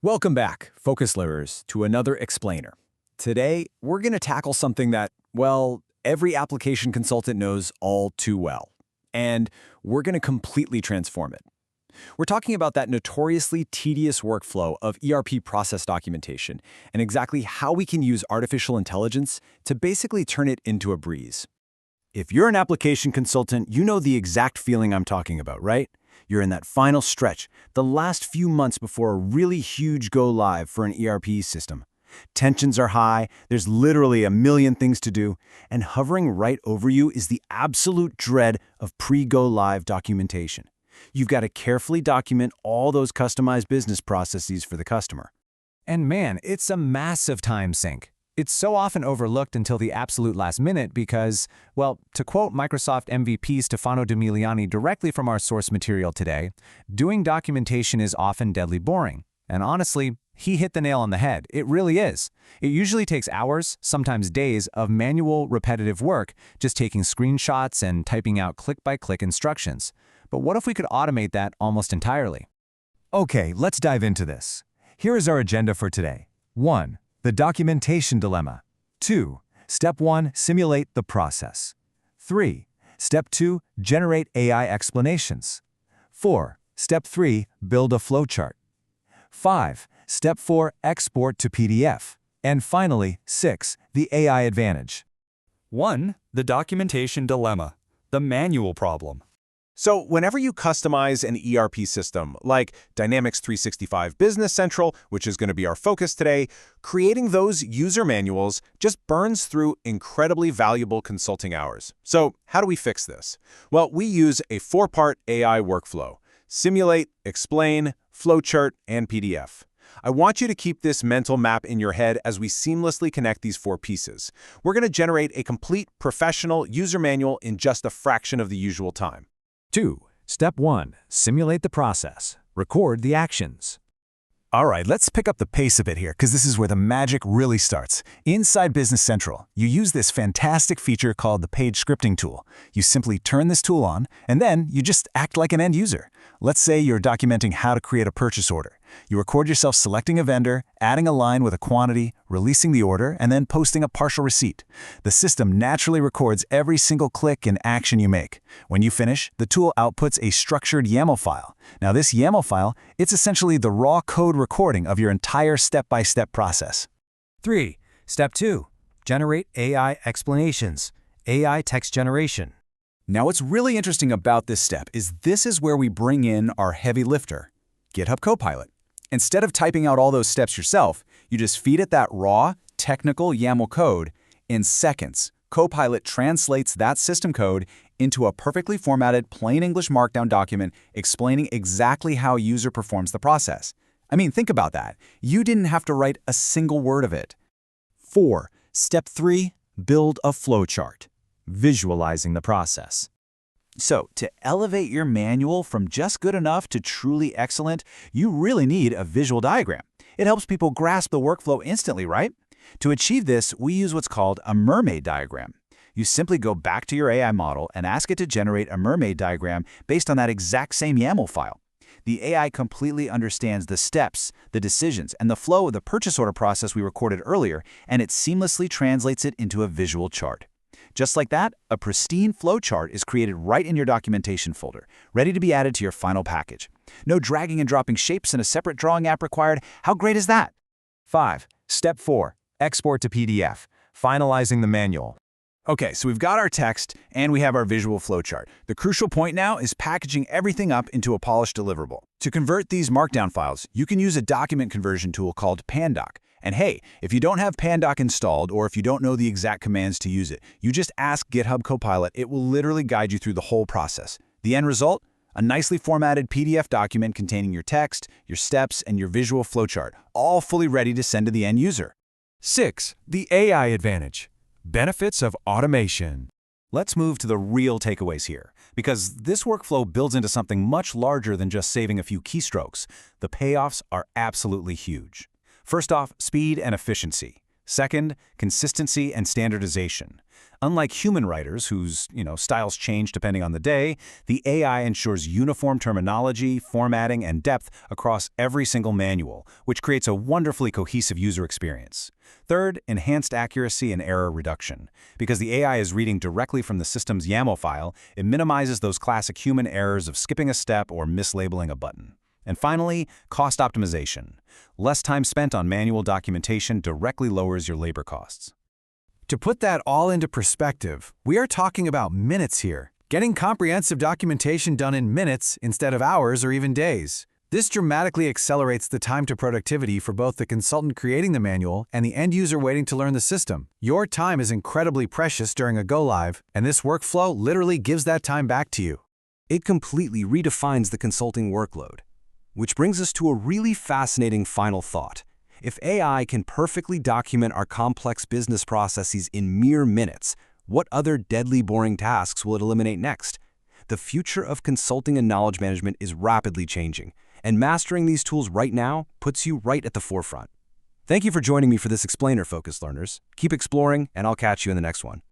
Welcome back, focus learners, to another explainer. Today, we're going to tackle something that, well, every application consultant knows all too well. And we're going to completely transform it. We're talking about that notoriously tedious workflow of ERP process documentation and exactly how we can use artificial intelligence to basically turn it into a breeze. If you're an application consultant, you know the exact feeling I'm talking about, right? You're in that final stretch, the last few months before a really huge go-live for an ERP system. Tensions are high, there's literally a million things to do, and hovering right over you is the absolute dread of pre-go-live documentation. You've got to carefully document all those customized business processes for the customer. And man, it's a massive time sink. It's so often overlooked until the absolute last minute because, well, to quote Microsoft MVP Stefano Demiliani directly from our source material today, doing documentation is often deadly boring. And honestly, he hit the nail on the head. It really is. It usually takes hours, sometimes days, of manual, repetitive work, just taking screenshots and typing out click-by-click instructions. But what if we could automate that almost entirely? Okay, let's dive into this. Here is our agenda for today. 1. The documentation dilemma. 2. Step 1. Simulate the process. 3. Step 2. Generate AI explanations. 4. Step 3. Build a flowchart. 5. Step 4. Export to PDF. And finally, 6. The AI advantage. 1. The documentation dilemma, the manual problem. So whenever you customize an ERP system, like Dynamics 365 Business Central, which is going to be our focus today, creating those user manuals just burns through incredibly valuable consulting hours. So how do we fix this? Well, we use a 4-part AI workflow: simulate, explain, flowchart, and PDF. I want you to keep this mental map in your head as we seamlessly connect these 4 pieces. We're going to generate a complete professional user manual in just a fraction of the usual time. 2. Step 1. Simulate the process. Record the actions. All right, let's pick up the pace a bit here, because this is where the magic really starts. Inside Business Central, you use this fantastic feature called the page scripting tool. You simply turn this tool on, and then you just act like an end user. Let's say you're documenting how to create a purchase order. You record yourself selecting a vendor, adding a line with a quantity, releasing the order, and then posting a partial receipt. The system naturally records every single click and action you make. When you finish, the tool outputs a structured YAML file. Now this YAML file, it's essentially the raw code recording of your entire step-by-step process. 3. Step 2. Generate AI explanations, AI text generation. Now, what's really interesting about this step is this is where we bring in our heavy lifter, GitHub Copilot. Instead of typing out all those steps yourself, you just feed it that raw, technical YAML code. In seconds, Copilot translates that system code into a perfectly formatted plain English Markdown document explaining exactly how a user performs the process. I mean, think about that. You didn't have to write a single word of it. 4. Step 3. Build a flowchart. Visualizing the process. So, to elevate your manual from just good enough to truly excellent, you really need a visual diagram. It helps people grasp the workflow instantly, right? To achieve this, we use what's called a mermaid diagram. You simply go back to your AI model and ask it to generate a mermaid diagram based on that exact same YAML file. The AI completely understands the steps, the decisions, and the flow of the purchase order process we recorded earlier, and it seamlessly translates it into a visual chart. Just like that, a pristine flowchart is created right in your documentation folder, ready to be added to your final package. No dragging and dropping shapes in a separate drawing app required. How great is that? 5. Step 4. Export to PDF. Finalizing the manual. Okay, so we've got our text and we have our visual flowchart. The crucial point now is packaging everything up into a polished deliverable. To convert these Markdown files, you can use a document conversion tool called Pandoc. And hey, if you don't have Pandoc installed or if you don't know the exact commands to use it, you just ask GitHub Copilot. It will literally guide you through the whole process. The end result? A nicely formatted PDF document containing your text, your steps, and your visual flowchart, all fully ready to send to the end user. 6. The AI advantage. Benefits of automation. Let's move to the real takeaways here, because this workflow builds into something much larger than just saving a few keystrokes. The payoffs are absolutely huge. First off, speed and efficiency. Second, consistency and standardization. Unlike human writers whose, styles change depending on the day, the AI ensures uniform terminology, formatting, and depth across every single manual, which creates a wonderfully cohesive user experience. Third, enhanced accuracy and error reduction. Because the AI is reading directly from the system's YAML file, it minimizes those classic human errors of skipping a step or mislabeling a button. And finally, cost optimization. Less time spent on manual documentation directly lowers your labor costs. To put that all into perspective, we are talking about minutes here. Getting comprehensive documentation done in minutes instead of hours or even days. This dramatically accelerates the time to productivity for both the consultant creating the manual and the end user waiting to learn the system. Your time is incredibly precious during a go-live, and this workflow literally gives that time back to you. It completely redefines the consulting workload. Which brings us to a really fascinating final thought. If AI can perfectly document our complex business processes in mere minutes, what other deadly boring tasks will it eliminate next? The future of consulting and knowledge management is rapidly changing, and mastering these tools right now puts you right at the forefront. Thank you for joining me for this explainer, focused learners. Keep exploring, and I'll catch you in the next one.